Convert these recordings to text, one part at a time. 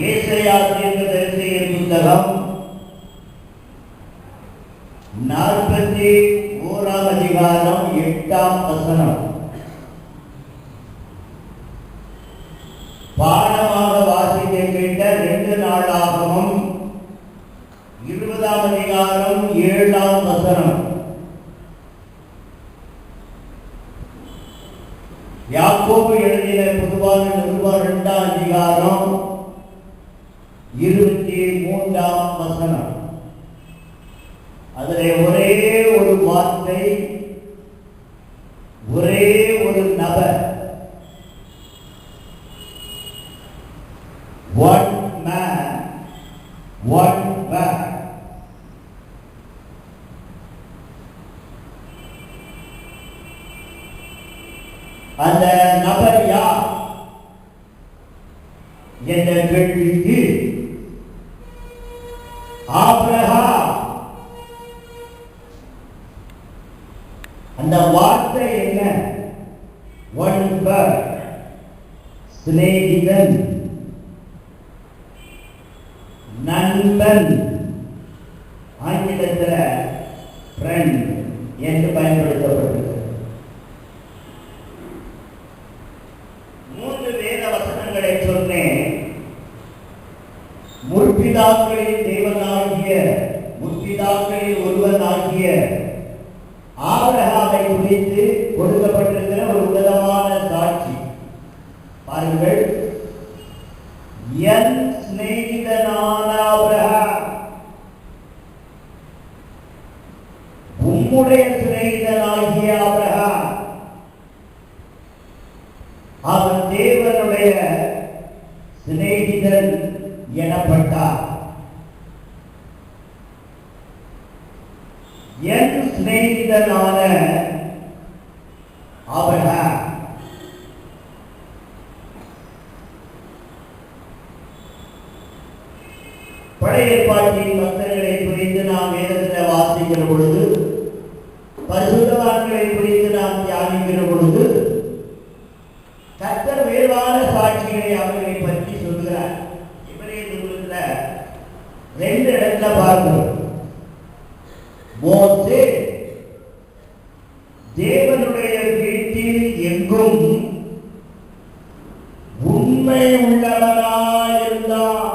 ஏசாயா தீர்க்கதரிசியின் புத்தகம் 41ஆம் அதிகாரம் 8ஆம் வசனம். பாடமாக வாசிக்க கேட்ட 2 நாளாகவும் 20ஆம் அதிகாரம் 7ஆம் வசனம். யாக்கோபு எழுதின பொதுவான நிருபம் 2ஆம் அதிகாரம் 23ஆம் வசனம். அதிலே ஒரே ஒரு வார்த்தை, ஒரே ஒரு நபர், one man, one man. அந்த நபர் யார் என்ற கேள்விக்கு ஆபிரகாம். அந்த வார்த்தை என்ன? ஒன் பேர்ட், சிநேகிதன், நண்பன், ஆங்கிலத்தில் ஃப்ரெண்ட் என்று பயன்படுத்தப்பட்டது. 3 வேத வசனங்களை சொன்னேன். முற்பிதாக்களின் தேவனாகிய, முற்பிதாக்களில் ஒருவனாகிய ஆபிரகாமை குறித்து கொடுக்கப்பட்டிருக்கிற ஒரு உன்னதமான சாட்சி பாருங்கள். என் சிநேகிதனான ஆபிரகாம், உம்முடைய சிநேகிதனாகிய ஆபிரகாம், அவன் தேவனுடைய சிநேகிதன் எனப்பட்டார். என் சிநேகிதனான ஆபிரகாம். பழைய ஏற்பாட்டின் பக்தர்களை குறித்து நாம் வேதத்தில் வாசிக்கிற பொழுது, பரிசுத்தவான்களை குறித்து நாம் தியானிக்கிற பொழுது, கர்த்தர் வேறான சாட்சிகளை அவர்களை பற்றி சொல்கிறார். இவரே நூலில் 2 இடத்துல பார்க்கிறோம். மோசே தேவனுடைய வீட்டில் எங்கும் உண்மை உள்ளவனாயிருந்தான்.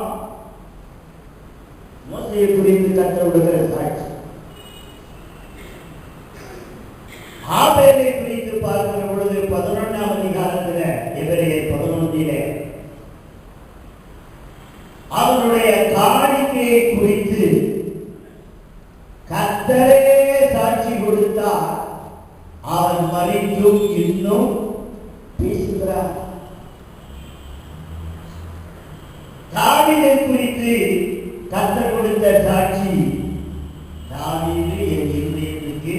மோசேயை குறித்து கர்த்தருடைய சாட்சி. ஆபேலை குறித்து பார்க்கிற பொழுது 11ஆம் அதிகாரத்தில், எபிரேயர் 11 அவனுடைய காணிக்கையை குறித்து கர்த்தரே சாட்சி கொடுத்தார். அவன் மறித்தும் இன்னும் பேசுகிறார். தாவீதை குறித்து கர்த்தர் கொடுத்த சாட்சி, தாவீது என் இருதயத்துக்கு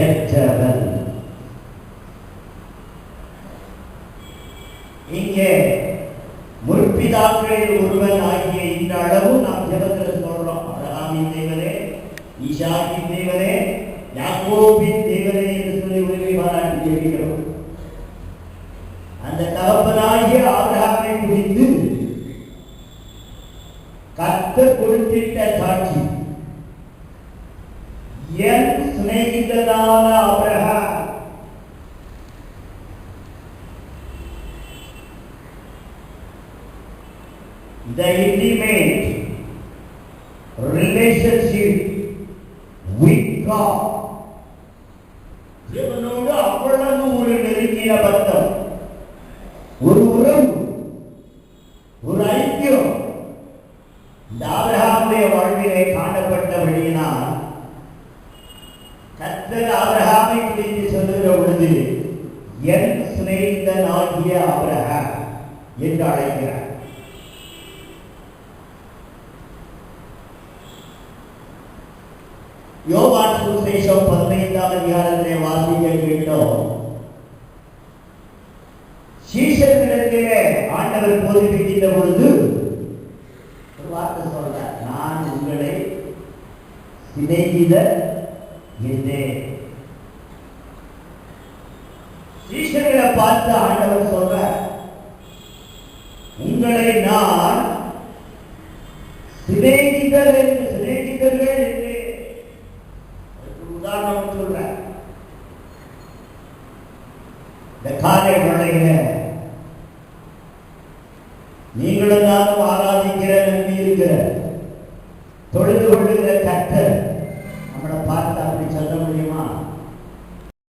ஏற்றவன். இங்கே முற்பிதாக்களில் ஒருவன் ஆகிய இந்த அளவு நாம் ஜெபத்தில் சொல்றோம். ஆபிரகாமின் தேவனே, ஈசாக்கின் தேவனே, யாக்கோபின் தேவனே என்று சொல்லி உரிமை பாராட்டி ஜெபிக்கிறோம். அந்த தகப்பனாகிய ஆபிரகாமை குறித்து கர்த்தர் கொடுத்திட்ட சாட்சி, என் சிநேகிதனான Abraham. The intimate relationship with God. தேவனோடு அவ்வளவு ஒரு நெருங்கிய பந்தம், ஒரு உறவு, ஒரு ஐக்கியம் இந்த ஆபிரகாமுடைய வாழ்விலே காணப்பட்டபடியினால் கர்த்தர் ஆபிரகாமை குறித்து சொல்லுகிற பொழுது என் சிநேகிதனாகிய ஆபிரகாம் என்று அழைக்கிறார். யோவான் சுவிசேஷம் 15ஆம் அதிகாரத்திலே வாசிக்க கேட்டோம். சீஷர்களிடத்திலே ஆண்டவர் போதிக்கின்ற பொழுது ஒரு வார்த்தை சொல்றார், நான் உங்களை சிநேகிதர் என்றேன். சீஷர்களை பார்த்து ஆண்டவர் சொல்றார், உங்களை நான் சிநேகிதர்கள் என்று உதாரணம் சொல்றேன். இந்த காலை வேளையில நீங்களும் நானும் ஆராதிக்கிற நம்பி இருக்கிற தொழுது கொள்ளுகிற கர்த்தர்